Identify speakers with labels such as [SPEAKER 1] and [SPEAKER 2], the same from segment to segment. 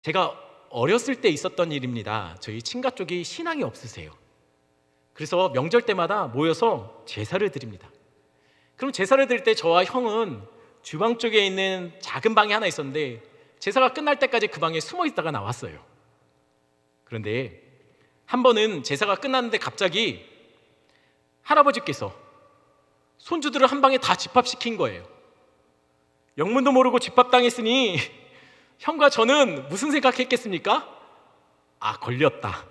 [SPEAKER 1] 제가 어렸을 때 있었던 일입니다. 저희 친가 쪽이 신앙이 없으세요. 그래서 명절 때마다 모여서 제사를 드립니다. 그럼 제사를 드릴 때 저와 형은 주방 쪽에 있는 작은 방이 하나 있었는데 제사가 끝날 때까지 그 방에 숨어 있다가 나왔어요. 그런데 한 번은 제사가 끝났는데 갑자기 할아버지께서 손주들을 한 방에 다 집합시킨 거예요. 영문도 모르고 집합당했으니 형과 저는 무슨 생각했겠습니까? 아, 걸렸다.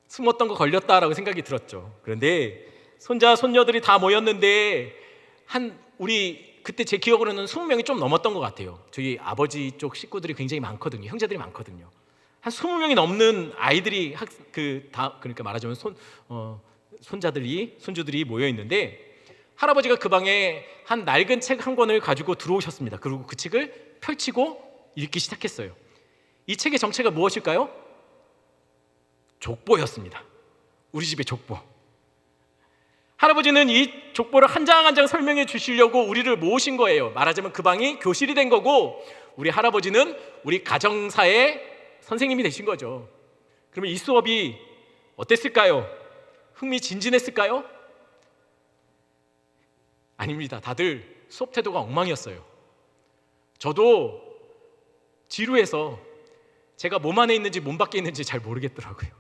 [SPEAKER 1] 숨었던 거 걸렸다라고 생각이 들었죠. 그런데 손자 손녀들이 다 모였는데 우리 그때 제 기억으로는 20명이 좀 넘었던 것 같아요. 저희 아버지 쪽 식구들이 굉장히 많거든요. 형제들이 많거든요. 한 20명이 넘는 아이들이 그러니까 말하자면 손주들이 모여 있는데 할아버지가 그 방에 한 낡은 책 한 권을 가지고 들어오셨습니다. 그리고 그 책을 펼치고 읽기 시작했어요. 이 책의 정체가 무엇일까요? 족보였습니다. 우리 집의 족보. 할아버지는 이 족보를 한 장 한 장 설명해 주시려고 우리를 모으신 거예요. 말하자면 그 방이 교실이 된 거고 우리 할아버지는 우리 가정사의 선생님이 되신 거죠. 그러면 이 수업이 어땠을까요? 흥미진진했을까요? 아닙니다. 다들 수업 태도가 엉망이었어요. 저도 지루해서 제가 몸 안에 있는지 몸 밖에 있는지 잘 모르겠더라고요.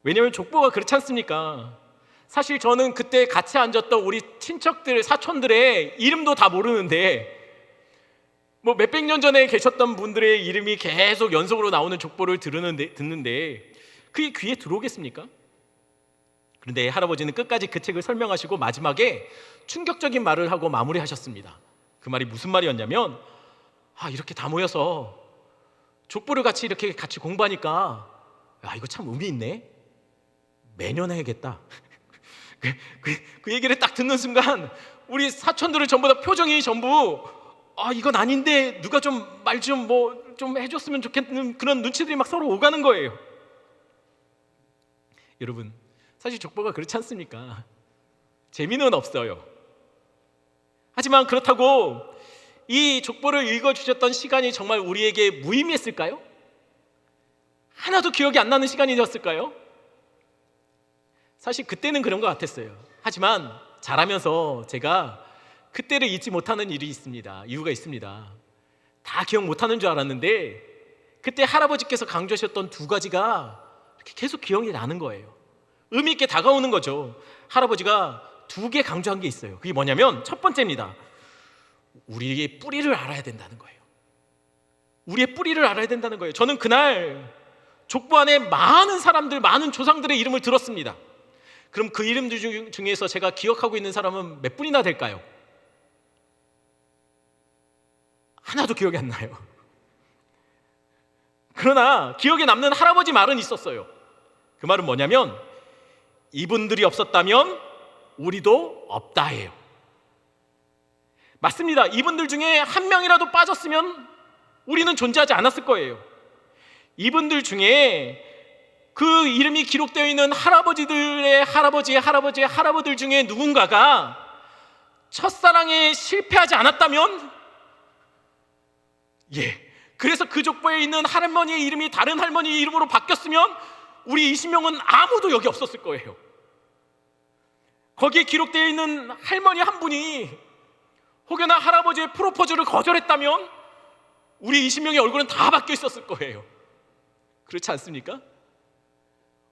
[SPEAKER 1] 왜냐하면 족보가 그렇지 않습니까? 사실 저는 그때 같이 앉았던 우리 친척들, 사촌들의 이름도 다 모르는데 뭐 몇백 년 전에 계셨던 분들의 이름이 계속 연속으로 나오는 족보를 듣는데 그게 귀에 들어오겠습니까? 그런데 할아버지는 끝까지 그 책을 설명하시고 마지막에 충격적인 말을 하고 마무리하셨습니다. 그 말이 무슨 말이었냐면 이렇게 다 모여서 족보를 이렇게 같이 공부하니까 이거 참 의미 있네. 매년 해야겠다. 그 얘기를 딱 듣는 순간 우리 사촌들은 전부 다 표정이 전부 이건 아닌데 누가 좀 말 좀 해줬으면 좋겠는 그런 눈치들이 막 서로 오가는 거예요. 여러분, 사실 족보가 그렇지 않습니까? 재미는 없어요. 하지만 그렇다고 이 족보를 읽어주셨던 시간이 정말 우리에게 무의미했을까요? 하나도 기억이 안 나는 시간이었을까요? 사실 그때는 그런 것 같았어요. 하지만 자라면서 제가 그때를 잊지 못하는 일이 있습니다. 이유가 있습니다. 다 기억 못하는 줄 알았는데 그때 할아버지께서 강조하셨던 두 가지가 이렇게 계속 기억이 나는 거예요. 의미 있게 다가오는 거죠. 할아버지가 두 개 강조한 게 있어요. 그게 뭐냐면 첫 번째입니다. 우리의 뿌리를 알아야 된다는 거예요. 우리의 뿌리를 알아야 된다는 거예요. 저는 그날 족보 안에 많은 사람들, 많은 조상들의 이름을 들었습니다. 그럼 그 이름들 중에서 제가 기억하고 있는 사람은 몇 분이나 될까요? 하나도 기억이 안 나요. 그러나 기억에 남는 할아버지 말은 있었어요. 그 말은 뭐냐면 이분들이 없었다면 우리도 없다예요. 맞습니다. 이분들 중에 한 명이라도 빠졌으면 우리는 존재하지 않았을 거예요. 이분들 중에 그 이름이 기록되어 있는 할아버지들의 할아버지의 할아버지의 할아버지들 중에 누군가가 첫사랑에 실패하지 않았다면 그래서 그 족보에 있는 할머니의 이름이 다른 할머니의 이름으로 바뀌었으면 우리 20명은 아무도 여기 없었을 거예요. 거기에 기록되어 있는 할머니 한 분이 혹여나 할아버지의 프로포즈를 거절했다면 우리 20명의 얼굴은 다 바뀌어 있었을 거예요. 그렇지 않습니까?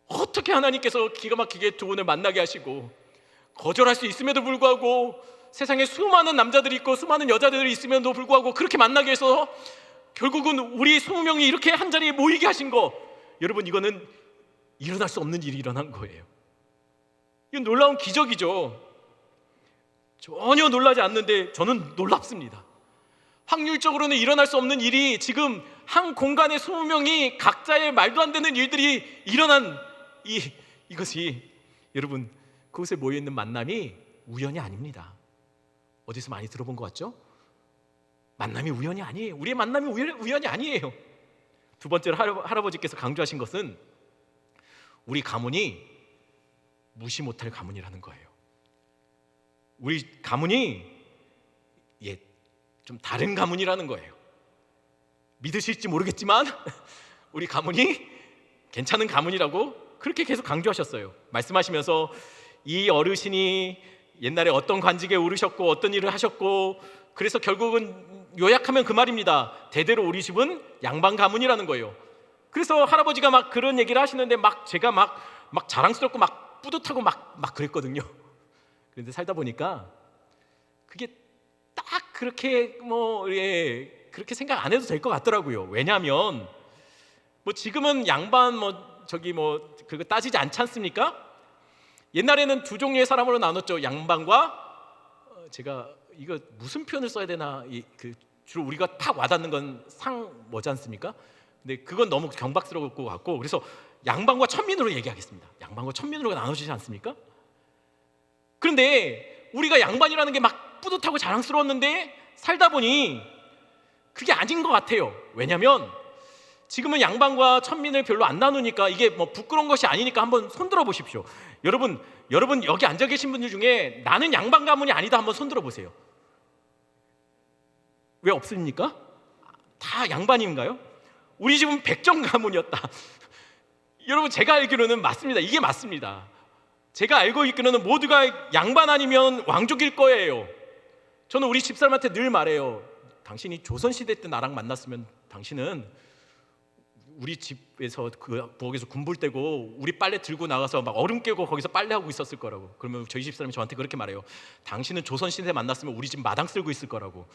[SPEAKER 1] 어떻게 하나님께서 기가 막히게 두 분을 만나게 하시고 거절할 수 있음에도 불구하고 세상에 수많은 남자들이 있고 수많은 여자들이 있음에도 불구하고 그렇게 만나게 해서 결국은 우리 20명이 이렇게 한자리에 모이게 하신 거, 여러분, 이거는 일어날 수 없는 일이 일어난 거예요. 이건 놀라운 기적이죠. 전혀 놀라지 않는데 저는 놀랍습니다. 확률적으로는 일어날 수 없는 일이 지금 한 공간에 20명이 각자의 말도 안 되는 일들이 일어난 이것이, 여러분, 그곳에 모여있는 만남이 우연이 아닙니다. 어디서 많이 들어본 것 같죠? 만남이 우연이 아니에요. 우리의 만남이 우연이 아니에요. 두 번째로 할아버지께서 강조하신 것은 우리 가문이 무시 못할 가문이라는 거예요. 우리 가문이 좀 다른 가문이라는 거예요. 믿으실지 모르겠지만 우리 가문이 괜찮은 가문이라고 그렇게 계속 강조하셨어요. 말씀하시면서 이 어르신이 옛날에 어떤 관직에 오르셨고 어떤 일을 하셨고, 그래서 결국은 요약하면 그 말입니다. 대대로 우리 집은 양반 가문이라는 거예요. 그래서 할아버지가 막 그런 얘기를 하시는데 막 제가 막 자랑스럽고 막 뿌듯하고 막 그랬거든요. 그런데 살다 보니까 그게 딱 그렇게 그렇게 생각 안 해도 될 것 같더라고요. 왜냐하면 지금은 양반 그거 따지지 않지 않습니까? 옛날에는 두 종류의 사람으로 나눴죠. 양반과 제가 이거 무슨 표현을 써야 되나, 주로 우리가 팍 와닿는 건 뭐지 않습니까? 근데 그건 너무 경박스러울 것 같고, 그래서 양반과 천민으로 얘기하겠습니다. 양반과 천민으로 나눠지지 않습니까? 그런데 우리가 양반이라는 게 막 뿌듯하고 자랑스러웠는데 살다 보니 그게 아닌 것 같아요. 왜냐하면 지금은 양반과 천민을 별로 안 나누니까 이게 부끄러운 것이 아니니까 한번 손들어 보십시오. 여러분 여기 앉아 계신 분들 중에 나는 양반 가문이 아니다 한번 손들어 보세요. 왜 없습니까? 다 양반인가요? 우리 집은 백정 가문이었다. 여러분, 제가 알기로는 맞습니다. 이게 맞습니다. 제가 알고 있기로는 모두가 양반 아니면 왕족일 거예요. 저는 우리 집사람한테 늘 말해요. 당신이 조선시대 때 나랑 만났으면 당신은 우리 집에서 그 부엌에서 군불 떼고 우리 빨래 들고 나가서 막 얼음 깨고 거기서 빨래하고 있었을 거라고. 그러면 저희 집사람이 저한테 그렇게 말해요. 당신은 조선시대 만났으면 우리 집 마당 쓸고 있을 거라고.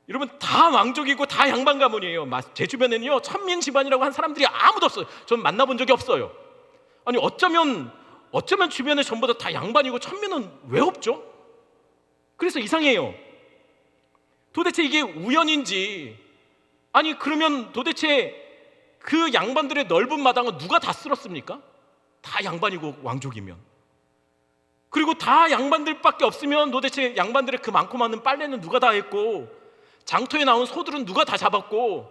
[SPEAKER 1] 여러분, 다 왕족이고 다 양반 가문이에요. 제 주변에는요, 천민 집안이라고 한 사람들이 아무도 없어요. 전 만나본 적이 없어요. 아니 어쩌면 주변에 전부 다 양반이고 천민은 왜 없죠? 그래서 이상해요. 도대체 이게 우연인지, 아니 그러면 도대체 그 양반들의 넓은 마당은 누가 다 쓸었습니까? 다 양반이고 왕족이면. 그리고 다 양반들밖에 없으면 도대체 양반들의 그 많고 많은 빨래는 누가 다 했고, 장터에 나온 소들은 누가 다 잡았고,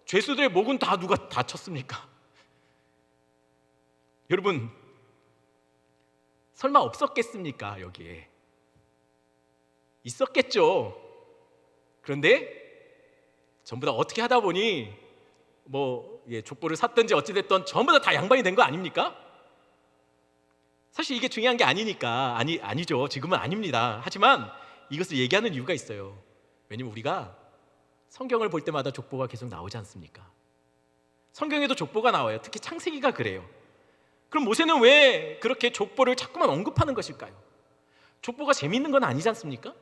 [SPEAKER 1] 죄수들의 목은 다 누가 다 쳤습니까? 여러분, 설마 없었겠습니까? 여기에 있었겠죠. 그런데 전부 다 어떻게 하다 보니 족보를 샀든지 어찌됐든 전부 다 양반이 된 거 아닙니까? 사실 이게 중요한 게 아니니까. 아니죠. 지금은 아닙니다. 하지만 이것을 얘기하는 이유가 있어요. 왜냐면 우리가 성경을 볼 때마다 족보가 계속 나오지 않습니까? 성경에도 족보가 나와요. 특히 창세기가 그래요. 그럼 모세는 왜 그렇게 족보를 자꾸만 언급하는 것일까요? 족보가 재미있는 건 아니지 않습니까?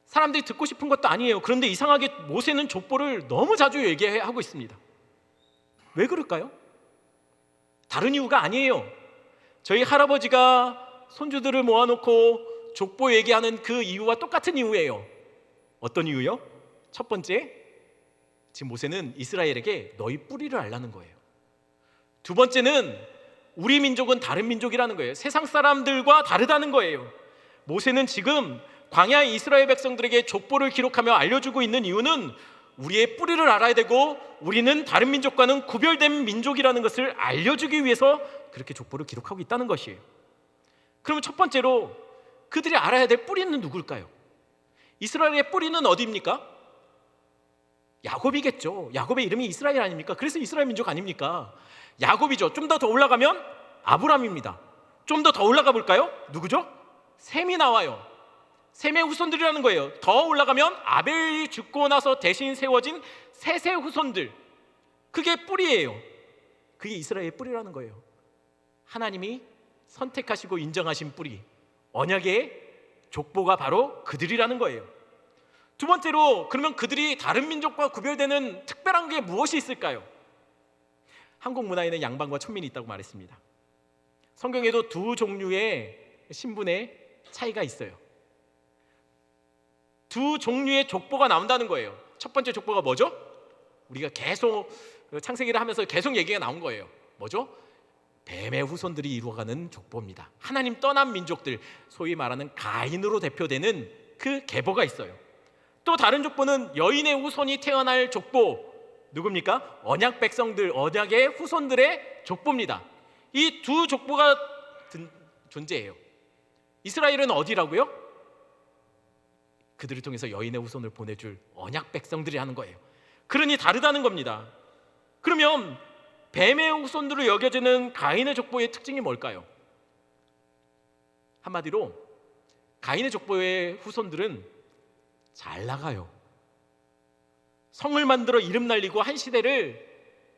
[SPEAKER 1] 사람들이 듣고 싶은 것도 아니에요. 그런데 이상하게 모세는 족보를 너무 자주 얘기하고 있습니다. 왜 그럴까요? 다른 이유가 아니에요. 저희 할아버지가 손주들을 모아놓고 족보 얘기하는 그 이유와 똑같은 이유예요. 어떤 이유요? 첫 번째, 지금 모세는 이스라엘에게 너희 뿌리를 알라는 거예요. 두 번째는 우리 민족은 다른 민족이라는 거예요. 세상 사람들과 다르다는 거예요. 모세는 지금 광야 이스라엘 백성들에게 족보를 기록하며 알려주고 있는 이유는 우리의 뿌리를 알아야 되고 우리는 다른 민족과는 구별된 민족이라는 것을 알려주기 위해서 그렇게 족보를 기록하고 있다는 것이에요. 그러면 첫 번째로 그들이 알아야 될 뿌리는 누굴까요? 이스라엘의 뿌리는 어디입니까? 야곱이겠죠. 야곱의 이름이 이스라엘 아닙니까? 그래서 이스라엘 민족 아닙니까? 야곱이죠. 좀 더 올라가면 아브람입니다. 좀 더 올라가 볼까요? 누구죠? 셈이 나와요. 셈의 후손들이라는 거예요. 더 올라가면 아벨이 죽고 나서 대신 세워진 셋의 후손들, 그게 뿌리예요. 그게 이스라엘의 뿌리라는 거예요. 하나님이 선택하시고 인정하신 뿌리, 언약의 족보가 바로 그들이라는 거예요. 두 번째로, 그러면 그들이 다른 민족과 구별되는 특별한 게 무엇이 있을까요? 한국 문화에는 양반과 천민이 있다고 말했습니다. 성경에도 두 종류의 신분의 차이가 있어요. 두 종류의 족보가 나온다는 거예요. 첫 번째 족보가 뭐죠? 우리가 계속 창세기를 하면서 계속 얘기가 나온 거예요. 뭐죠? 뱀의 후손들이 이루어가는 족보입니다. 하나님 떠난 민족들, 소위 말하는 가인으로 대표되는 그 계보가 있어요. 또 다른 족보는 여인의 후손이 태어날 족보, 누굽니까? 언약 백성들, 언약의 후손들의 족보입니다. 이 두 족보가 존재해요. 이스라엘은 어디라고요? 그들을 통해서 여인의 후손을 보내줄 언약 백성들이 하는 거예요. 그러니 다르다는 겁니다. 그러면 뱀의 후손들로 여겨지는 가인의 족보의 특징이 뭘까요? 한마디로 가인의 족보의 후손들은 잘 나가요. 성을 만들어 이름 날리고 한 시대를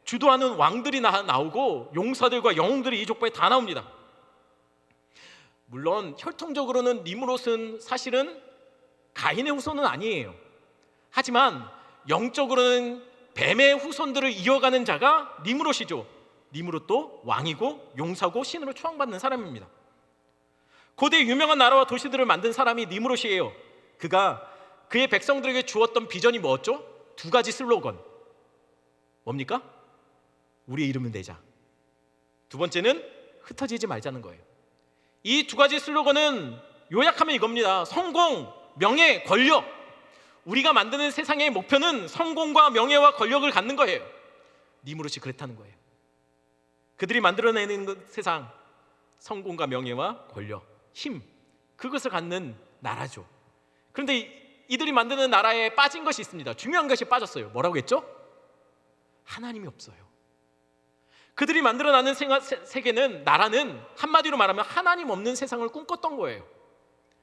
[SPEAKER 1] 주도하는 왕들이 나오고 용사들과 영웅들이 이 족보에 다 나옵니다. 물론 혈통적으로는 니므롯은 사실은 가인의 후손은 아니에요. 하지만 영적으로는 뱀의 후손들을 이어가는 자가 니므롯이죠. 니므롯도 왕이고 용사고 신으로 추앙받는 사람입니다. 고대 유명한 나라와 도시들을 만든 사람이 니므롯이에요. 그가 그의 백성들에게 주었던 비전이 뭐였죠? 두 가지 슬로건. 뭡니까? 우리의 이름을 내자. 두 번째는 흩어지지 말자는 거예요. 이 두 가지 슬로건은 요약하면 이겁니다. 성공, 명예, 권력. 우리가 만드는 세상의 목표는 성공과 명예와 권력을 갖는 거예요. 니므롯이 그랬다는 거예요. 그들이 만들어내는 세상, 성공과 명예와 권력, 힘, 그것을 갖는 나라죠. 그런데 이들이 만드는 나라에 빠진 것이 있습니다. 중요한 것이 빠졌어요. 뭐라고 했죠? 하나님이 없어요. 그들이 만들어내는 세계는, 나라는 한마디로 말하면 하나님 없는 세상을 꿈꿨던 거예요.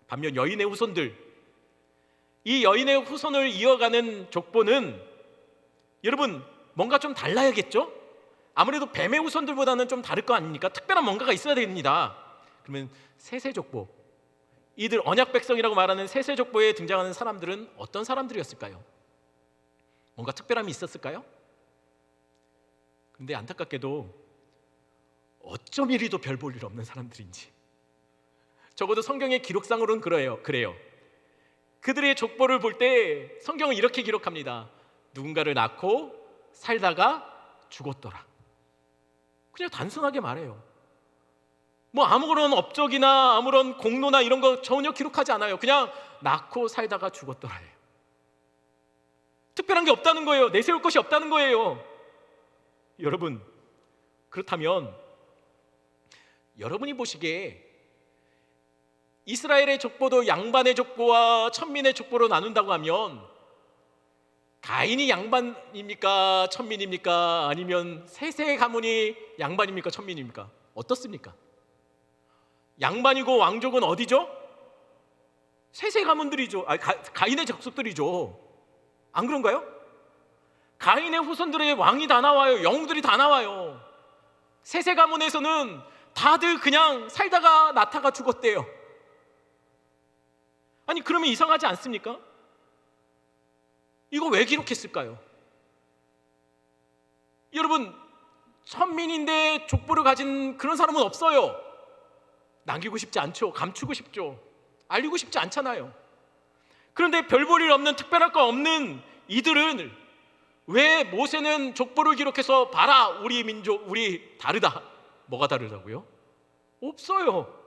[SPEAKER 1] 반면 여인의 후손들, 이 여인의 후손을 이어가는 족보는 여러분 뭔가 좀 달라야겠죠? 아무래도 뱀의 후손들보다는 좀 다를 거 아닙니까? 특별한 뭔가가 있어야 됩니다. 그러면 세세족보, 이들 언약 백성이라고 말하는 세세족보에 등장하는 사람들은 어떤 사람들이었을까요? 뭔가 특별함이 있었을까요? 그런데 안타깝게도 어쩜 이리도 별 볼 일 없는 사람들인지, 적어도 성경의 기록상으로는 그래요. 그들의 족보를 볼 때 성경은 이렇게 기록합니다. 누군가를 낳고 살다가 죽었더라. 그냥 단순하게 말해요. 뭐 아무런 업적이나 아무런 공로나 이런 거 전혀 기록하지 않아요. 그냥 낳고 살다가 죽었더라예요. 특별한 게 없다는 거예요. 내세울 것이 없다는 거예요. 여러분, 그렇다면 여러분이 보시기에 이스라엘의 족보도 양반의 족보와 천민의 족보로 나눈다고 하면 가인이 양반입니까? 천민입니까? 아니면 셋의 가문이 양반입니까? 천민입니까? 어떻습니까? 양반이고 왕족은 어디죠? 셋의 가문들이죠. 가인의 족속들이죠. 안 그런가요? 가인의 후손들의 왕이 다 나와요. 영웅들이 다 나와요. 셋의 가문에서는 다들 그냥 살다가 낳다가 죽었대요. 아니 그러면 이상하지 않습니까? 이거 왜 기록했을까요? 여러분, 천민인데 족보를 가진 그런 사람은 없어요. 남기고 싶지 않죠. 감추고 싶죠. 알리고 싶지 않잖아요. 그런데 별 볼 일 없는, 특별할 거 없는 이들은 왜 모세는 족보를 기록해서 봐라, 우리 민족, 우리 다르다. 뭐가 다르다고요? 없어요.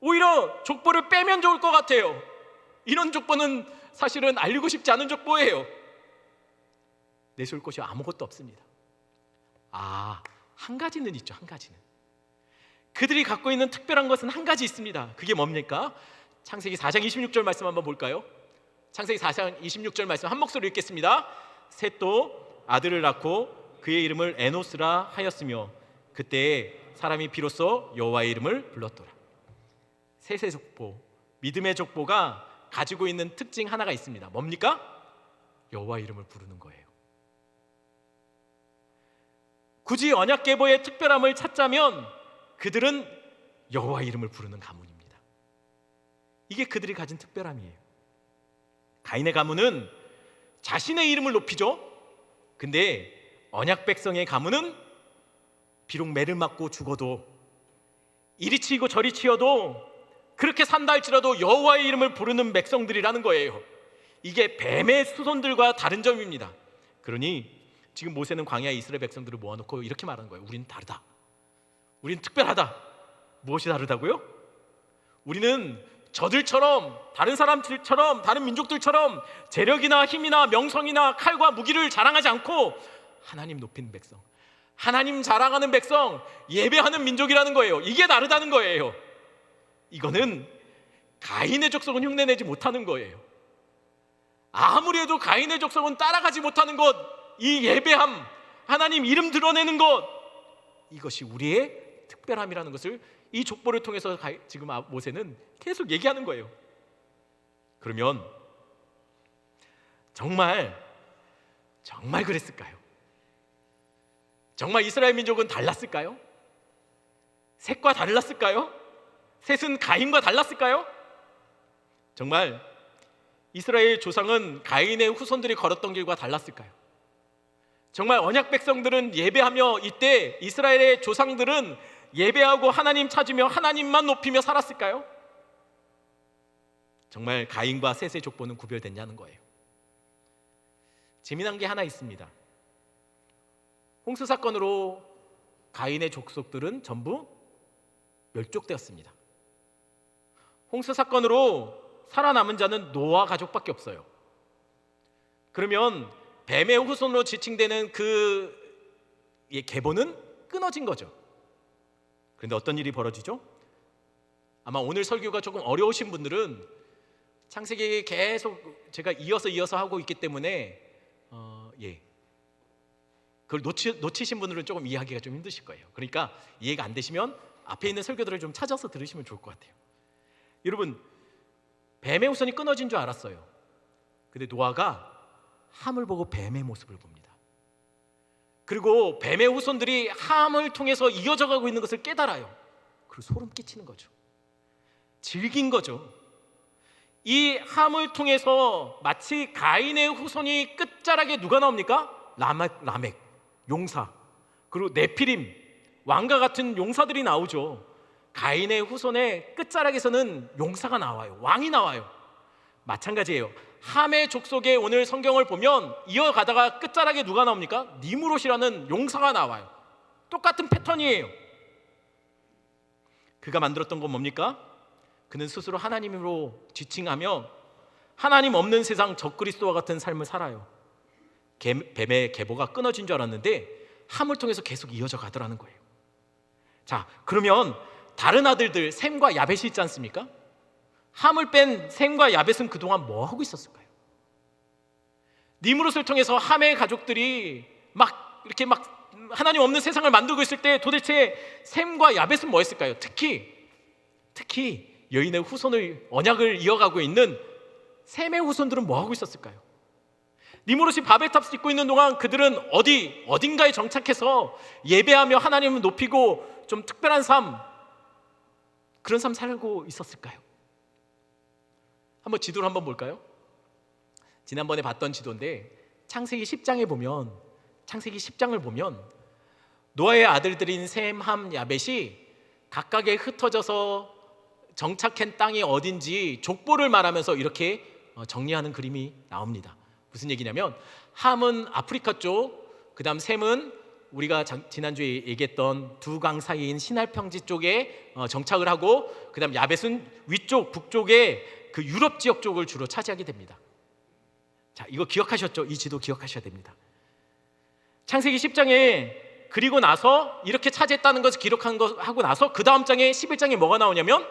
[SPEAKER 1] 오히려 족보를 빼면 좋을 것 같아요. 이런 족보는 사실은 알리고 싶지 않은 족보예요. 내세울 것이 아무것도 없습니다. 한 가지는 있죠. 한 가지는 그들이 갖고 있는 특별한 것은 한 가지 있습니다. 그게 뭡니까? 창세기 4장 26절 말씀 한번 볼까요? 창세기 4장 26절 말씀 한 목소리로 읽겠습니다. 셋도 아들을 낳고 그의 이름을 에노스라 하였으며 그때에 사람이 비로소 여호와의 이름을 불렀더라. 셋의 족보, 믿음의 족보가 가지고 있는 특징 하나가 있습니다. 뭡니까? 여호와의 이름을 부르는 거예요. 굳이 언약 계보의 특별함을 찾자면 그들은 여호와의 이름을 부르는 가문입니다. 이게 그들이 가진 특별함이에요. 가인의 가문은 자신의 이름을 높이죠. 근데 언약 백성의 가문은 비록 매를 맞고 죽어도, 이리 치이고 저리 치여도, 그렇게 산다 할지라도 여호와의 이름을 부르는 백성들이라는 거예요. 이게 뱀의 후손들과 다른 점입니다. 그러니 지금 모세는 광야에 이스라엘 백성들을 모아놓고 이렇게 말하는 거예요. 우리는 다르다. 우리는 특별하다. 무엇이 다르다고요? 우리는 저들처럼, 다른 사람들처럼, 다른 민족들처럼 재력이나 힘이나 명성이나 칼과 무기를 자랑하지 않고 하나님 높이는 백성, 하나님 자랑하는 백성, 예배하는 민족이라는 거예요. 이게 다르다는 거예요. 이거는 가인의 족속은 흉내내지 못하는 거예요. 아무리 해도 가인의 족속은 따라가지 못하는 것, 이 예배함, 하나님 이름 드러내는 것, 이것이 우리의 특별함이라는 것을 이 족보를 통해서 지금 모세는 계속 얘기하는 거예요. 그러면 정말 그랬을까요? 정말 이스라엘 민족은 달랐을까요? 셋과 달랐을까요? 셋은 가인과 달랐을까요? 정말 이스라엘 조상은 가인의 후손들이 걸었던 길과 달랐을까요? 정말 언약 백성들은 예배하며, 이때 이스라엘의 조상들은 예배하고 하나님 찾으며 하나님만 높이며 살았을까요? 정말 가인과 셋의 족보는 구별됐냐는 거예요. 재미난 게 하나 있습니다. 홍수 사건으로 가인의 족속들은 전부 멸족되었습니다. 홍수 사건으로 살아남은 자는 노아 가족밖에 없어요. 그러면 뱀의 후손으로 지칭되는 그 계보는 끊어진 거죠. 그런데 어떤 일이 벌어지죠? 아마 오늘 설교가 조금 어려우신 분들은 창세기 계속 제가 이어서 하고 있기 때문에 그걸 놓치신 분들은 조금 이해하기가 좀 힘드실 거예요. 그러니까 이해가 안 되시면 앞에 있는 설교들을 좀 찾아서 들으시면 좋을 것 같아요. 여러분, 뱀의 후손이 끊어진 줄 알았어요. 근데 노아가 함을 보고 뱀의 모습을 봅니다. 그리고 뱀의 후손들이 함을 통해서 이어져 가고 있는 것을 깨달아요. 그리고 소름 끼치는 거죠. 즐긴 거죠. 이 함을 통해서 마치 가인의 후손이 끝자락에 누가 나옵니까? 라멕, 용사, 그리고 네피림, 왕과 같은 용사들이 나오죠. 가인의 후손의 끝자락에서는 용사가 나와요. 왕이 나와요. 마찬가지예요. 함의 족속에 오늘 성경을 보면 이어가다가 끝자락에 누가 나옵니까? 니무롯이라는 용사가 나와요. 똑같은 패턴이에요. 그가 만들었던 건 뭡니까? 그는 스스로 하나님으로 지칭하며 하나님 없는 세상 적그리스도와 같은 삶을 살아요. 뱀의 계보가 끊어진 줄 알았는데 함을 통해서 계속 이어져 가더라는 거예요. 자, 그러면 다른 아들들 셈과 야벳이 있지 않습니까? 함을 뺀 셈과 야벳은 그동안 뭐 하고 있었을까요? 니므롯을 통해서 함의 가족들이 이렇게 하나님 없는 세상을 만들고 있을 때 도대체 셈과 야벳은 뭐 했을까요? 특히 여인의 후손을, 언약을 이어가고 있는 셈의 후손들은 뭐 하고 있었을까요? 니므롯이 바벨탑 짓고 있는 동안 그들은 어딘가에 정착해서 예배하며 하나님을 높이고 좀 특별한 삶, 그런 삶 살고 있었을까요? 한번 지도를 한번 볼까요? 지난번에 봤던 지도인데 창세기 10장을 보면 노아의 아들들인 셈, 함, 야벳이 각각에 흩어져서 정착한 땅이 어딘지 족보를 말하면서 이렇게 정리하는 그림이 나옵니다. 무슨 얘기냐면 함은 아프리카 쪽, 그 다음 셈은 우리가 지난주에 얘기했던 두 강 사이인 시날 평지 쪽에 정착을 하고, 그 다음 야벳은 위쪽 북쪽에 그 유럽 지역 쪽을 주로 차지하게 됩니다. 자, 이거 기억하셨죠? 이 지도 기억하셔야 됩니다. 창세기 10장에 그리고 나서 이렇게 차지했다는 것을 기록한 거 하고 나서 그 다음 장에 11장에 뭐가 나오냐면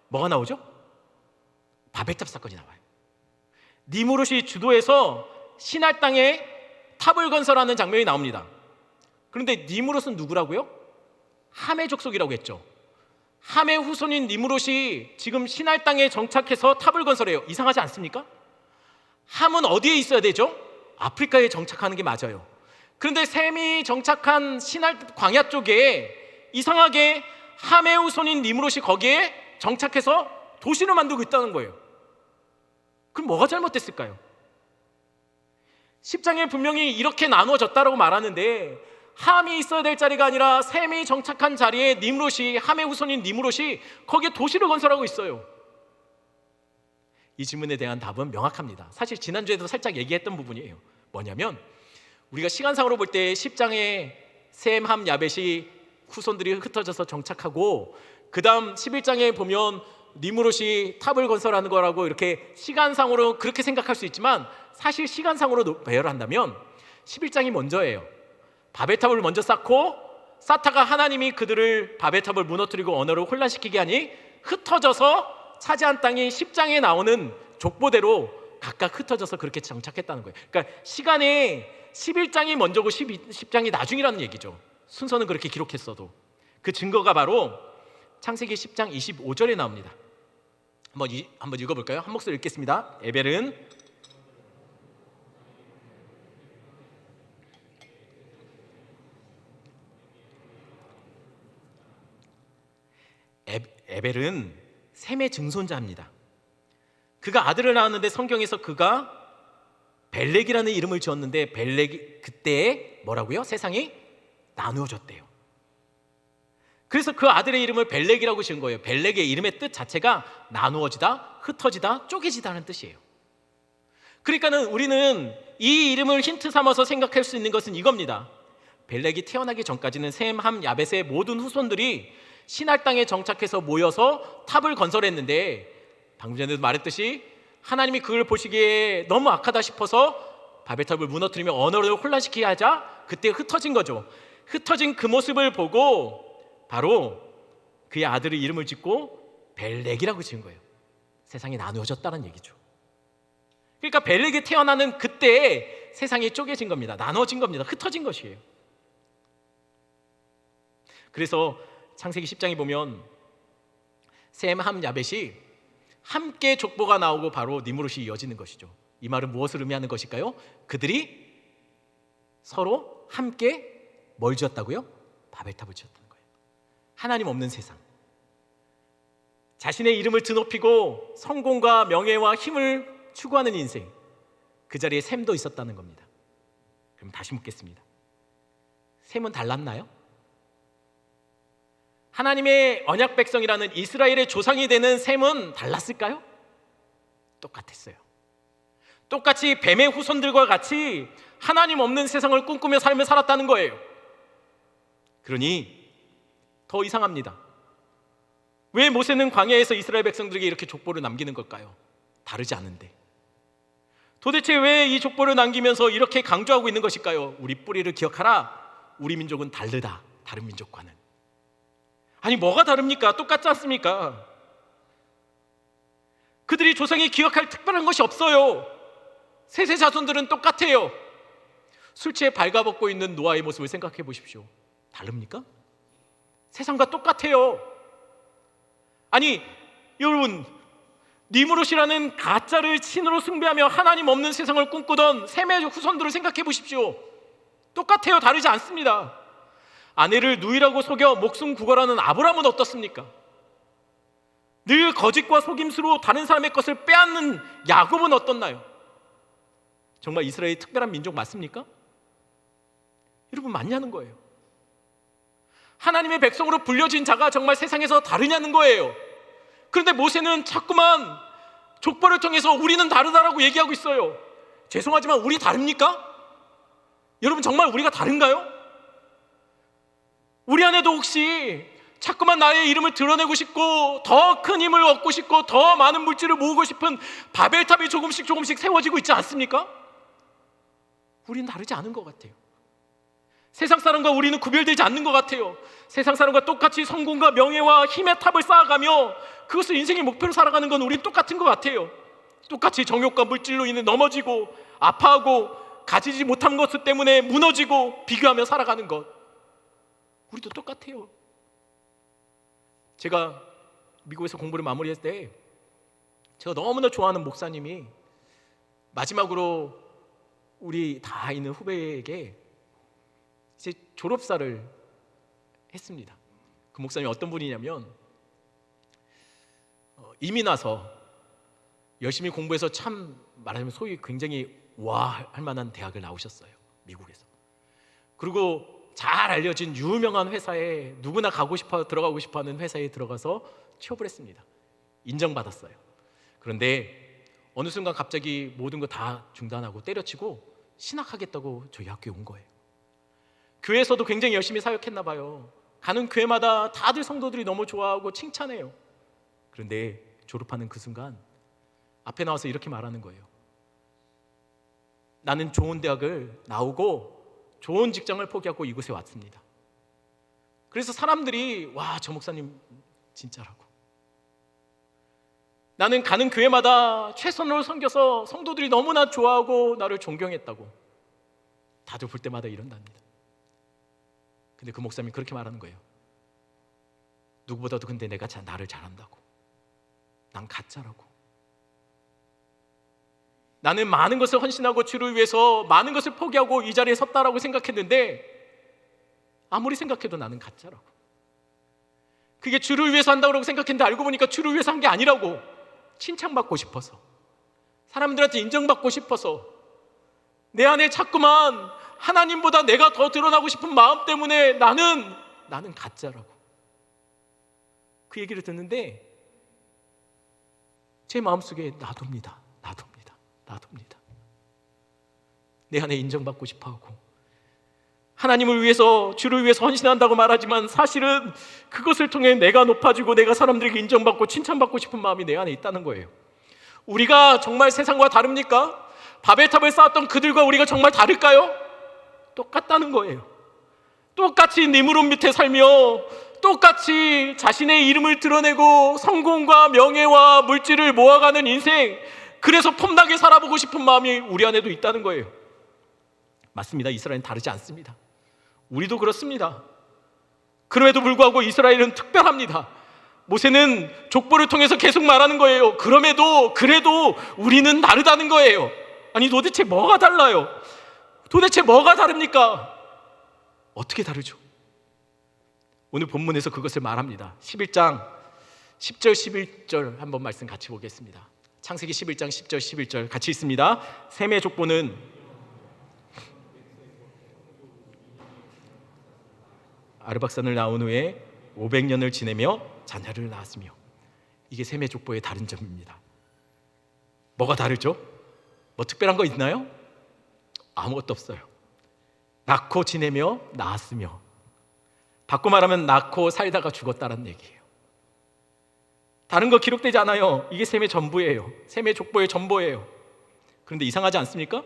[SPEAKER 1] 뭐가 나오죠? 바벨탑 사건이 나와요. 니무롯이 주도해서 시날 땅에 탑을 건설하는 장면이 나옵니다. 그런데 니무롯은 누구라고요? 함의 족속이라고 했죠. 함의 후손인 니무롯이 지금 시날 땅에 정착해서 탑을 건설해요. 이상하지 않습니까? 함은 어디에 있어야 되죠? 아프리카에 정착하는 게 맞아요. 그런데 셈이 정착한 시날 광야 쪽에 이상하게 함의 후손인 니무롯이 거기에 정착해서 도시를 만들고 있다는 거예요. 그럼 뭐가 잘못됐을까요? 10장에 분명히 이렇게 나누어졌다라고 말하는데 함이 있어야 될 자리가 아니라 셈이 정착한 자리에 니므롯이, 함의 후손인 니므롯이 거기에 도시를 건설하고 있어요. 이 질문에 대한 답은 명확합니다. 사실 지난주에도 살짝 얘기했던 부분이에요. 뭐냐면 우리가 시간상으로 볼 때 10장에 셈, 함, 야벳이 후손들이 흩어져서 정착하고, 그 다음 11장에 보면 니므롯이 탑을 건설하는 거라고 이렇게 시간상으로 그렇게 생각할 수 있지만, 사실 시간상으로 배열한다면 11장이 먼저예요. 바벨탑을 먼저 쌓고, 쌓다가 하나님이 그들을 바벨탑을 무너뜨리고 언어를 혼란시키게 하니 흩어져서 차지한 땅이 10장에 나오는 족보대로 각각 흩어져서 그렇게 정착했다는 거예요. 그러니까 시간에 11장이 먼저고 10장이 나중이라는 얘기죠. 순서는 그렇게 기록했어도. 그 증거가 바로 창세기 10장 25절에 나옵니다. 한번 읽어볼까요? 한 목소리 읽겠습니다. 에벨은 셈의 증손자입니다. 그가 아들을 낳았는데 성경에서 그가 벨렉이라는 이름을 지었는데 벨렉이 그때 뭐라고요? 세상이 나누어졌대요. 그래서 그 아들의 이름을 벨렉이라고 지은 거예요. 벨렉의 이름의 뜻 자체가 나누어지다, 흩어지다, 쪼개지다는 뜻이에요. 그러니까는 우리는 이 이름을 힌트 삼아서 생각할 수 있는 것은 이겁니다. 벨렉이 태어나기 전까지는 셈, 함, 야벳의 모든 후손들이 시날 땅에 정착해서 모여서 탑을 건설했는데, 방금 전에도 말했듯이 하나님이 그걸 보시기에 너무 악하다 싶어서 바벨탑을 무너뜨리며 언어를 혼란시키게 하자 그때 흩어진 거죠. 흩어진 그 모습을 보고 바로 그의 아들의 이름을 짓고 벨렉이라고 지은 거예요. 세상이 나누어졌다는 얘기죠. 그러니까 벨렉이 태어나는 그때 세상이 쪼개진 겁니다. 나눠진 겁니다. 흩어진 것이에요. 그래서 창세기 10장에 보면 셈, 함, 야벳이 함께 족보가 나오고 바로 니므롯이 이어지는 것이죠. 이 말은 무엇을 의미하는 것일까요? 그들이 서로 함께 뭘 지었다고요? 바벨탑을 지었다는 거예요. 하나님 없는 세상, 자신의 이름을 드높이고 성공과 명예와 힘을 추구하는 인생, 그 자리에 셈도 있었다는 겁니다. 그럼 다시 묻겠습니다. 셈은 달랐나요? 하나님의 언약 백성이라는 이스라엘의 조상이 되는 셈은 달랐을까요? 똑같았어요. 똑같이 뱀의 후손들과 같이 하나님 없는 세상을 꿈꾸며 삶을 살았다는 거예요. 그러니 더 이상합니다. 왜 모세는 광야에서 이스라엘 백성들에게 이렇게 족보를 남기는 걸까요? 다르지 않은데. 도대체 왜 이 족보를 남기면서 이렇게 강조하고 있는 것일까요? 우리 뿌리를 기억하라. 우리 민족은 다르다. 다른 민족과는. 아니, 뭐가 다릅니까? 똑같지 않습니까? 그들이 조상이 기억할 특별한 것이 없어요. 셋의 자손들은 똑같아요. 술 취해 발가벗고 있는 노아의 모습을 생각해 보십시오. 다릅니까? 세상과 똑같아요. 아니, 여러분, 니므롯이라는 가짜를 신으로 숭배하며 하나님 없는 세상을 꿈꾸던 셈의 후손들을 생각해 보십시오. 똑같아요. 다르지 않습니다. 아내를 누이라고 속여 목숨 구걸하는 아브라함은 어떻습니까? 늘 거짓과 속임수로 다른 사람의 것을 빼앗는 야곱은 어떻나요? 정말 이스라엘이 특별한 민족 맞습니까? 여러분, 맞냐는 거예요. 하나님의 백성으로 불려진 자가 정말 세상에서 다르냐는 거예요. 그런데 모세는 자꾸만 족보를 통해서 우리는 다르다라고 얘기하고 있어요. 죄송하지만 우리 다릅니까? 여러분, 정말 우리가 다른가요? 우리 안에도 혹시 자꾸만 나의 이름을 드러내고 싶고 더 큰 힘을 얻고 싶고 더 많은 물질을 모으고 싶은 바벨탑이 조금씩 세워지고 있지 않습니까? 우리는 다르지 않은 것 같아요. 세상 사람과 우리는 구별되지 않는 것 같아요. 세상 사람과 똑같이 성공과 명예와 힘의 탑을 쌓아가며 그것을 인생의 목표로 살아가는 건 우린 똑같은 것 같아요. 똑같이 정욕과 물질로 인해 넘어지고 아파하고 가지지 못한 것 때문에 무너지고 비교하며 살아가는 것, 우리도 똑같아요. 제가 미국에서 공부를 마무리했을 때 제가 너무나 좋아하는 목사님이 마지막으로 우리 다 있는 후배에게 이제 졸업사를 했습니다. 그 목사님이 어떤 분이냐면 이민 와서 열심히 공부해서 참 말하자면 소위 굉장히 와 할 만한 대학을 나오셨어요. 미국에서. 그리고 잘 알려진 유명한 회사에 누구나 들어가고 싶어하는 회사에 들어가서 취업을 했습니다. 인정받았어요. 그런데 어느 순간 갑자기 모든 거 다 중단하고 때려치고 신학하겠다고 저희 학교에 온 거예요. 교회에서도 굉장히 열심히 사역했나 봐요. 가는 교회마다 다들 성도들이 너무 좋아하고 칭찬해요. 그런데 졸업하는 그 순간 앞에 나와서 이렇게 말하는 거예요. 나는 좋은 대학을 나오고 좋은 직장을 포기하고 이곳에 왔습니다. 그래서 사람들이 와, 저 목사님 진짜라고. 나는 가는 교회마다 최선으로 섬겨서 성도들이 너무나 좋아하고 나를 존경했다고 다들 볼 때마다 이런답니다. 근데 그 목사님이 그렇게 말하는 거예요. 누구보다도 근데 내가 나를 잘한다고. 난 가짜라고. 나는 많은 것을 헌신하고 주를 위해서 많은 것을 포기하고 이 자리에 섰다라고 생각했는데 아무리 생각해도 나는 가짜라고. 그게 주를 위해서 한다고 생각했는데 알고 보니까 주를 위해서 한 게 아니라고. 칭찬받고 싶어서, 사람들한테 인정받고 싶어서, 내 안에 자꾸만 하나님보다 내가 더 드러나고 싶은 마음 때문에 나는 가짜라고. 그 얘기를 듣는데 제 마음속에 나도입니다. 내 안에 인정받고 싶어하고 하나님을 위해서, 주를 위해서 헌신한다고 말하지만 사실은 그것을 통해 내가 높아지고 내가 사람들에게 인정받고 칭찬받고 싶은 마음이 내 안에 있다는 거예요. 우리가 정말 세상과 다릅니까? 바벨탑을 쌓았던 그들과 우리가 정말 다를까요? 똑같다는 거예요. 똑같이 니무롯 밑에 살며 똑같이 자신의 이름을 드러내고 성공과 명예와 물질을 모아가는 인생, 그래서 폼나게 살아보고 싶은 마음이 우리 안에도 있다는 거예요. 맞습니다. 이스라엘은 다르지 않습니다. 우리도 그렇습니다. 그럼에도 불구하고 이스라엘은 특별합니다. 모세는 족보를 통해서 계속 말하는 거예요. 그래도 우리는 다르다는 거예요. 아니 도대체 뭐가 달라요? 도대체 뭐가 다릅니까? 어떻게 다르죠? 오늘 본문에서 그것을 말합니다. 11장 10절 11절 한번 말씀 같이 보겠습니다. 창세기 11장 10절 11절 같이 있습니다. 셈의 족보는 아르박산을 낳은 후에 500년을 지내며 자녀를 낳았으며, 이게 셈의 족보의 다른 점입니다. 뭐가 다르죠? 뭐 특별한 거 있나요? 아무것도 없어요. 낳고 지내며 낳았으며, 바꿔 말하면 낳고 살다가 죽었다는 얘기예요. 다른 거 기록되지 않아요. 이게 셈의 전부예요. 셈의 족보의 전부예요. 그런데 이상하지 않습니까?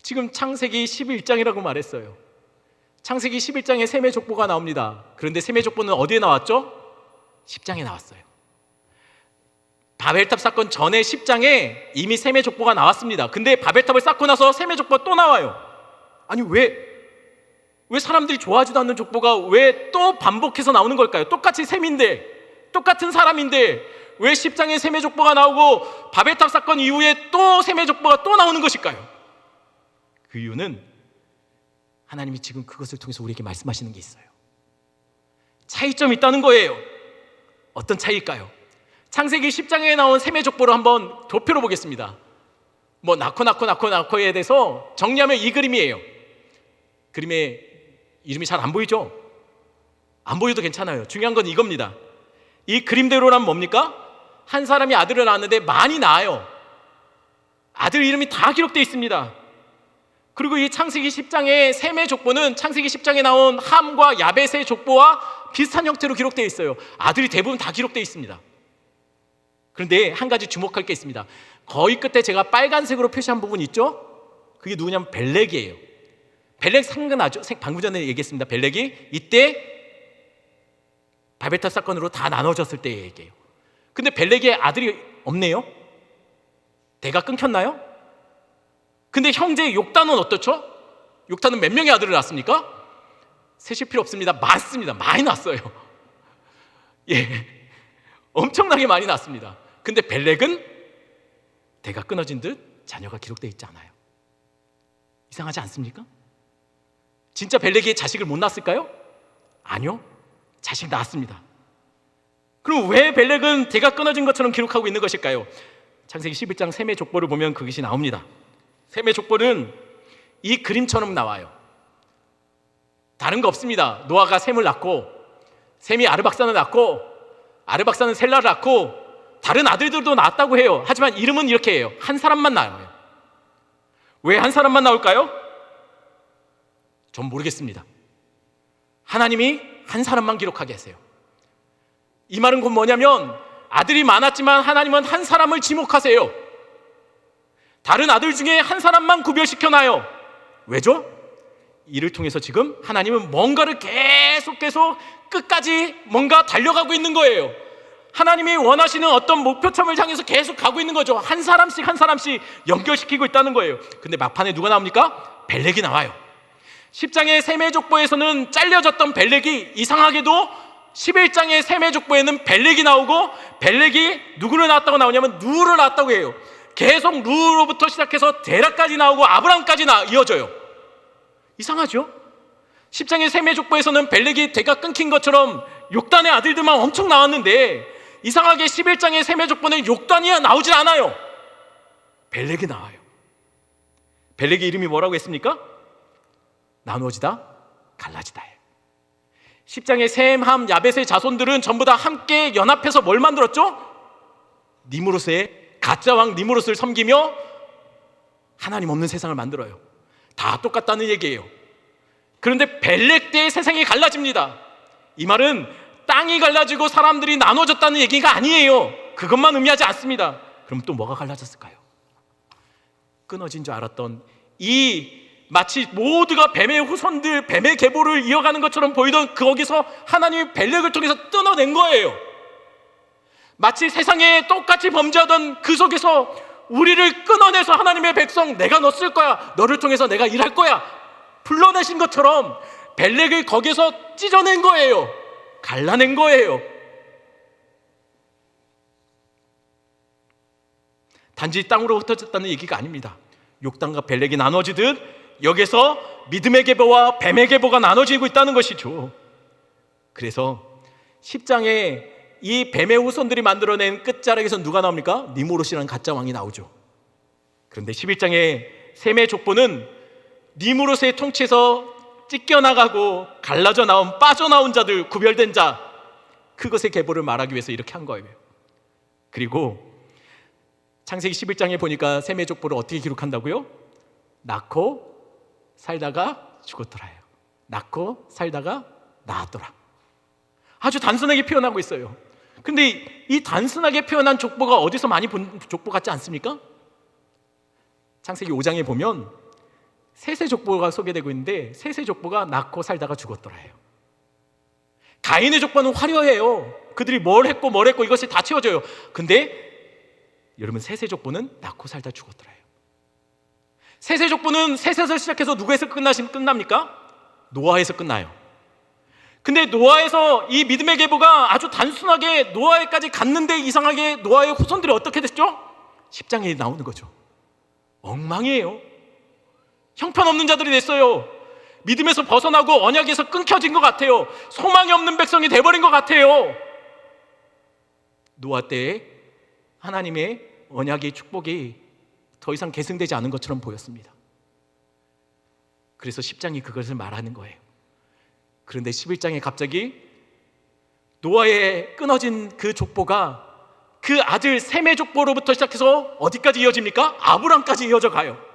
[SPEAKER 1] 지금 창세기 11장이라고 말했어요. 창세기 11장에 셈의 족보가 나옵니다. 그런데 셈의 족보는 어디에 나왔죠? 10장에 나왔어요. 바벨탑 사건 전에 10장에 이미 셈의 족보가 나왔습니다. 근데 바벨탑을 쌓고 나서 셈의 족보가 또 나와요. 아니 왜 사람들이 좋아하지도 않는 족보가 왜 또 반복해서 나오는 걸까요? 똑같이 셈인데, 똑같은 사람인데 왜 10장에 셈의 족보가 나오고 바벨탑 사건 이후에 또 셈의 족보가 또 나오는 것일까요? 그 이유는 하나님이 지금 그것을 통해서 우리에게 말씀하시는 게 있어요. 차이점이 있다는 거예요. 어떤 차이일까요? 창세기 10장에 나온 셈의 족보를 한번 도표로 보겠습니다. 뭐 낳고에 대해서 정리하면 이 그림이에요. 그림에 이름이 잘 안 보이죠? 안 보여도 괜찮아요. 중요한 건 이겁니다. 이 그림대로라면 뭡니까? 한 사람이 아들을 낳았는데 많이 낳아요. 아들 이름이 다 기록되어 있습니다. 그리고 이 창세기 10장의 셈의 족보는 창세기 10장에 나온 함과 야벳의 족보와 비슷한 형태로 기록되어 있어요. 아들이 대부분 다 기록되어 있습니다. 그런데 한 가지 주목할 게 있습니다. 거의 끝에 제가 빨간색으로 표시한 부분 있죠? 그게 누구냐면 벨렉이에요. 벨렉 생각나죠? 방금 전에 얘기했습니다. 벨렉이 이때 바벨탑 사건으로 다 나눠졌을 때의 얘기예요. 근데 벨렉의 아들이 없네요? 대가 끊겼나요? 근데 형제 욕단은 어떻죠? 욕단은 몇 명의 아들을 낳았습니까? 세실 필요 없습니다. 많습니다. 많이 낳았어요. 예, 엄청나게 많이 낳았습니다. 근데 벨렉은 대가 끊어진 듯 자녀가 기록되어 있지 않아요. 이상하지 않습니까? 진짜 벨렉이 자식을 못 낳았을까요? 아니요, 자식 낳았습니다. 그럼 왜 벨렉은 대가 끊어진 것처럼 기록하고 있는 것일까요? 창세기 11장 셈의 족보를 보면 그것이 나옵니다. 셈의 족보는 이 그림처럼 나와요. 다른 거 없습니다. 노아가 셈을 낳고, 셈이 아르박산을 낳고, 아르박산은 셀라를 낳고, 다른 아들들도 낳았다고 해요. 하지만 이름은 이렇게 해요. 한 사람만 나와요. 왜 한 사람만 나올까요? 전 모르겠습니다. 하나님이 한 사람만 기록하게 하세요. 이 말은 곧 뭐냐면 아들이 많았지만 하나님은 한 사람을 지목하세요. 다른 아들 중에 한 사람만 구별시켜놔요. 왜죠? 이를 통해서 지금 하나님은 뭔가를 계속 끝까지 뭔가 달려가고 있는 거예요. 하나님이 원하시는 어떤 목표점을 향해서 계속 가고 있는 거죠. 한 사람씩 한 사람씩 연결시키고 있다는 거예요. 근데 막판에 누가 나옵니까? 벨렉이 나와요. 10장의 셈의 족보에서는 잘려졌던 벨렉이 이상하게도 11장의 셈의 족보에는 벨렉이 나오고, 벨렉이 누구를 낳았다고 나오냐면 누를 낳았다고 해요. 계속 루로부터 시작해서 데라까지 나오고 아브람까지 이어져요. 이상하죠? 10장의 셈의 족보에서는 벨렉이 대가 끊긴 것처럼 욕단의 아들들만 엄청 나왔는데, 이상하게 11장의 셈의 족보는 욕단이 나오질 않아요. 벨렉이 나와요. 벨렉의 이름이 뭐라고 했습니까? 나누어지다, 갈라지다예요. 10장의 셈, 함, 야벳의 자손들은 전부 다 함께 연합해서 뭘 만들었죠? 니무롯의 가짜왕 니무롯을 섬기며 하나님 없는 세상을 만들어요. 다 똑같다는 얘기예요. 그런데 벨렉 때의 세상이 갈라집니다. 이 말은 땅이 갈라지고 사람들이 나눠졌다는 얘기가 아니에요. 그것만 의미하지 않습니다. 그럼 또 뭐가 갈라졌을까요? 끊어진 줄 알았던 마치 모두가 뱀의 후손들, 뱀의 계보를 이어가는 것처럼 보이던 거기서 하나님이 벨렉을 통해서 뜯어낸 거예요. 마치 세상에 똑같이 범죄하던 그 속에서 우리를 끊어내서 하나님의 백성, 내가 너 쓸 거야, 너를 통해서 내가 일할 거야, 불러내신 것처럼 벨렉을 거기서 찢어낸 거예요. 갈라낸 거예요. 단지 땅으로 흩어졌다는 얘기가 아닙니다. 욕단과 벨렉이 나눠지듯 여기서 믿음의 계보와 뱀의 계보가 나눠지고 있다는 것이죠. 그래서 10장에 이 뱀의 후손들이 만들어낸 끝자락에서 누가 나옵니까? 니무롯이라는 가짜 왕이 나오죠. 그런데 11장의 셈의 족보는 니무롯의 통치에서 찢겨나가고 갈라져 나온, 빠져나온 자들, 구별된 자, 그것의 계보를 말하기 위해서 이렇게 한 거예요. 그리고 창세기 11장에 보니까 셈의 족보를 어떻게 기록한다고요? 낳고 살다가 죽었더라요. 낳고 살다가 낳았더라. 아주 단순하게 표현하고 있어요. 근데 이 단순하게 표현한 족보가 어디서 많이 본 족보 같지 않습니까? 창세기 5장에 보면 셋의 족보가 소개되고 있는데, 셋의 족보가 낳고 살다가 죽었더라요. 가인의 족보는 화려해요. 그들이 뭘 했고 이것이 다 채워져요. 근데 여러분, 셋의 족보는 낳고 살다 죽었더라요. 셋의 족보는 셋에서 시작해서 누구에서 끝납니까? 노아에서 끝나요. 근데 노아에서 이 믿음의 계보가 아주 단순하게 노아에까지 갔는데, 이상하게 노아의 후손들이 어떻게 됐죠? 10장에 나오는 거죠. 엉망이에요. 형편없는 자들이 됐어요. 믿음에서 벗어나고 언약에서 끊겨진 것 같아요. 소망이 없는 백성이 돼버린 것 같아요. 노아 때에 하나님의 언약의 축복이 더 이상 계승되지 않은 것처럼 보였습니다. 그래서 10장이 그것을 말하는 거예요. 그런데 11장에 갑자기 노아의 끊어진 그 족보가 그 아들 셈의 족보로부터 시작해서 어디까지 이어집니까? 아브람까지 이어져 가요.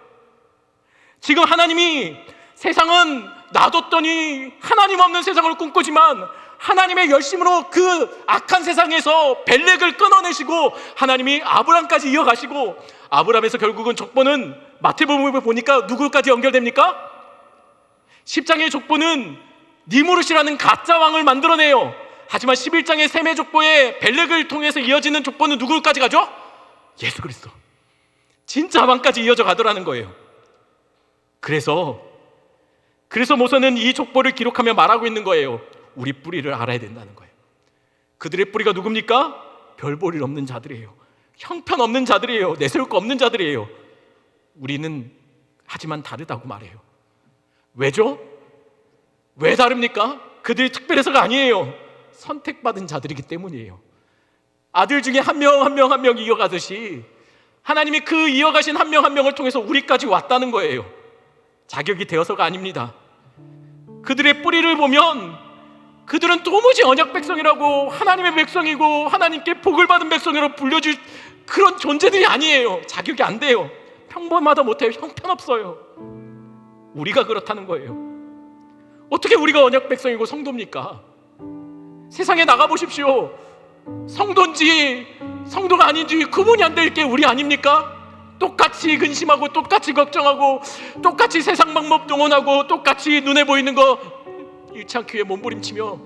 [SPEAKER 1] 지금 하나님이 세상은 놔뒀더니 하나님 없는 세상을 꿈꾸지만, 하나님의 열심으로 그 악한 세상에서 벨렉을 끊어내시고 하나님이 아브람까지 이어가시고, 아브람에서 결국은 족보는 마태복음을 보니까 누구까지 연결됩니까? 10장의 족보는 니무롯이라는 가짜 왕을 만들어내요. 하지만 11장의 셈의 족보에 벨렉을 통해서 이어지는 족보는 누구까지 가죠? 예수 그리스도, 진짜 왕까지 이어져 가더라는 거예요. 그래서 모세는 이 족보를 기록하며 말하고 있는 거예요. 우리 뿌리를 알아야 된다는 거예요. 그들의 뿌리가 누굽니까? 별 볼 일 없는 자들이에요. 형편없는 자들이에요. 내세울 거 없는 자들이에요. 우리는 하지만 다르다고 말해요. 왜죠? 왜 다릅니까? 그들이 특별해서가 아니에요. 선택받은 자들이기 때문이에요. 아들 중에 한 명 이어가듯이 하나님이 그 이어가신 한 명 한 명을 통해서 우리까지 왔다는 거예요. 자격이 되어서가 아닙니다. 그들의 뿌리를 보면 그들은 도무지 언약 백성이라고, 하나님의 백성이고 하나님께 복을 받은 백성이라고 불려줄 그런 존재들이 아니에요. 자격이 안 돼요. 평범하다 못해요. 형편없어요. 우리가 그렇다는 거예요. 어떻게 우리가 언약 백성이고 성도입니까? 세상에 나가보십시오. 성도인지 성도가 아닌지 구분이 안 될 게 우리 아닙니까? 똑같이 근심하고 똑같이 걱정하고 똑같이 세상 방법 동원하고 똑같이 눈에 보이는 거 일치 않기 위해 몸부림치며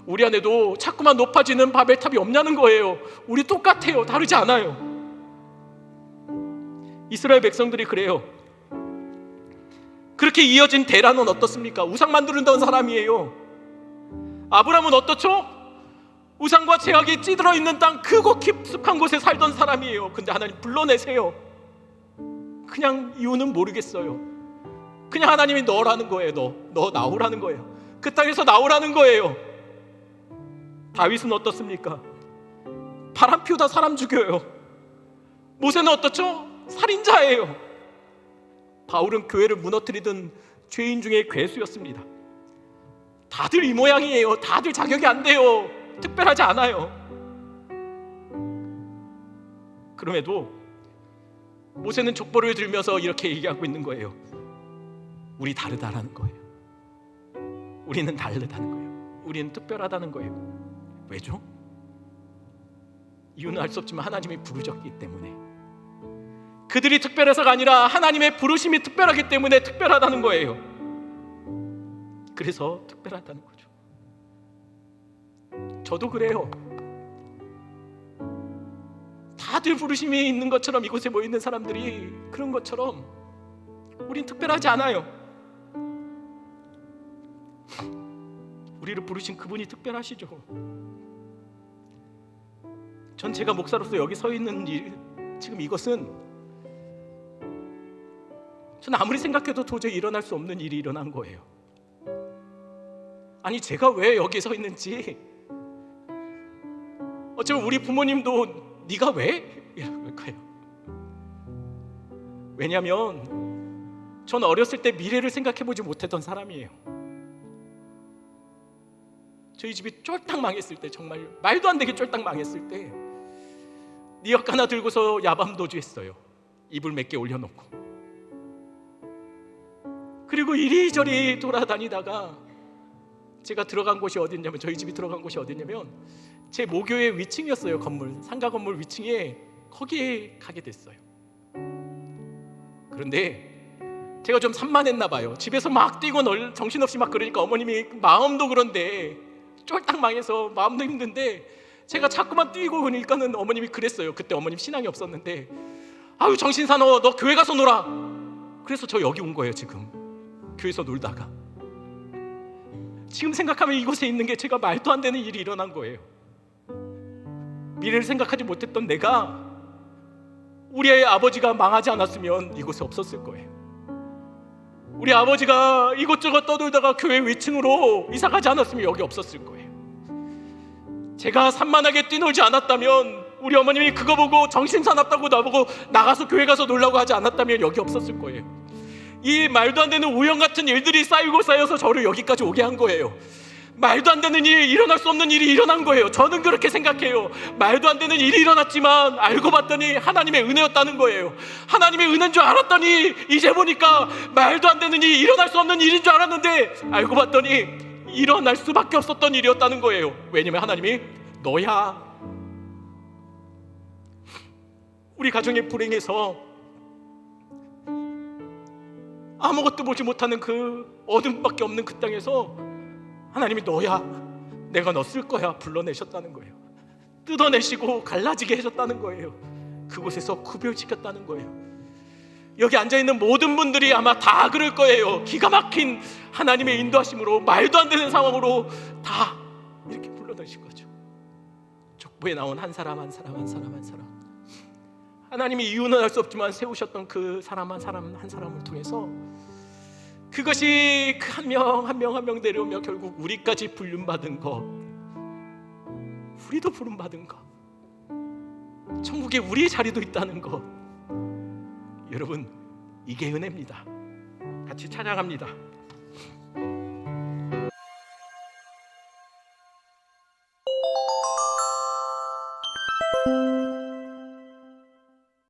[SPEAKER 1] 우리 안에도 자꾸만 높아지는 바벨탑이 없냐는 거예요. 우리 똑같아요. 다르지 않아요. 이스라엘 백성들이 그래요. 그렇게 이어진 대란은 어떻습니까? 우상 만드는 사람이에요. 아브라함은 어떻죠? 우상과 제약이 찌들어 있는 땅, 크고 깊숙한 곳에 살던 사람이에요. 근데 하나님 불러내세요. 그냥 이유는 모르겠어요. 그냥 하나님이 너라는 거예요. 너 나오라는 거예요. 그 땅에서 나오라는 거예요. 다윗은 어떻습니까? 바람 피우다 사람 죽여요. 모세는 어떻죠? 살인자예요. 바울은 교회를 무너뜨리던 죄인 중에 괴수였습니다. 다들 이 모양이에요. 다들 자격이 안 돼요. 특별하지 않아요. 그럼에도 모세는 족보를 들면서 이렇게 얘기하고 있는 거예요. 우리 다르다라는 거예요. 우리는 다르다는 거예요. 우리는 특별하다는 거예요. 왜죠? 이유는 알 수 없지만 하나님이 부르셨기 때문에. 그들이 특별해서가 아니라 하나님의 부르심이 특별하기 때문에 특별하다는 거예요. 그래서 특별하다는 거죠. 저도 그래요. 다들 부르심이 있는 것처럼 이곳에 모여있는 사람들이 그런 것처럼 우린 특별하지 않아요. 우리를 부르신 그분이 특별하시죠. 전 제가 목사로서 여기 서 있는 일, 지금 이것은 전 아무리 생각해도 도저히 일어날 수 없는 일이 일어난 거예요. 아니 제가 왜 여기 서 있는지, 어쩌면 우리 부모님도 네가 왜? 이럴까요? 왜냐하면 전 어렸을 때 미래를 생각해보지 못했던 사람이에요. 저희 집이 쫄딱 망했을 때, 정말 말도 안 되게 쫄딱 망했을 때 니역 하나 들고서 야밤도주 했어요. 이불 몇 개 올려놓고. 그리고 이리저리 돌아다니다가 제가 들어간 곳이 어디냐면, 저희 집이 들어간 곳이 어디냐면 제 모교의 위층이었어요. 건물, 상가 건물 위층에, 거기에 가게 됐어요. 그런데 제가 좀 산만했나 봐요. 집에서 막 뛰고 정신없이 막 그러니까 어머님이, 마음도 그런데 쫄딱 망해서 마음도 힘든데 제가 자꾸만 뛰고 그러니까는 어머님이 그랬어요. 그때 어머님 신앙이 없었는데, 아유 정신 사나워, 너 교회 가서 놀아. 그래서 저 여기 온 거예요. 지금 교회에서 놀다가 지금 생각하면 이곳에 있는 게 제가 말도 안 되는 일이 일어난 거예요. 미래를 생각하지 못했던 내가, 우리 아버지가 망하지 않았으면 이곳에 없었을 거예요. 우리 아버지가 이곳저곳 떠돌다가 교회 위층으로 이사가지 않았으면 여기 없었을 거예요. 제가 산만하게 뛰놀지 않았다면, 우리 어머님이 그거 보고 정신사납다고 나보고 나가서 교회 가서 놀라고 하지 않았다면 여기 없었을 거예요. 이 말도 안 되는 우연 같은 일들이 쌓이고 쌓여서 저를 여기까지 오게 한 거예요. 말도 안 되는 일이, 일어날 수 없는 일이 일어난 거예요. 저는 그렇게 생각해요. 말도 안 되는 일이 일어났지만 알고 봤더니 하나님의 은혜였다는 거예요. 하나님의 은혜인 줄 알았더니 이제 보니까 말도 안 되는 일이, 일어날 수 없는 일인 줄 알았는데 알고 봤더니 일어날 수밖에 없었던 일이었다는 거예요. 왜냐면 하나님이 너야. 우리 가정의 불행에서 아무것도 보지 못하는 그 어둠밖에 없는 그 땅에서 하나님이 너야, 내가 너 쓸 거야 불러내셨다는 거예요. 뜯어내시고 갈라지게 해줬다는 거예요. 그곳에서 구별시켰다는 거예요. 여기 앉아있는 모든 분들이 아마 다 그럴 거예요. 기가 막힌 하나님의 인도하심으로, 말도 안 되는 상황으로 다 이렇게 불러내신 거죠. 족보에 나온 한 사람 한 사람 한 사람 한 사람, 하나님이 이유는 알 수 없지만 세우셨던 그 사람 한 사람 한 사람을 통해서 그것이 한 명 한 명 한 명 내려오며 결국 우리까지 부름받은 것, 우리도 부름받은 것, 천국에 우리의 자리도 있다는 것, 여러분 이게 은혜입니다. 같이 찬양합니다.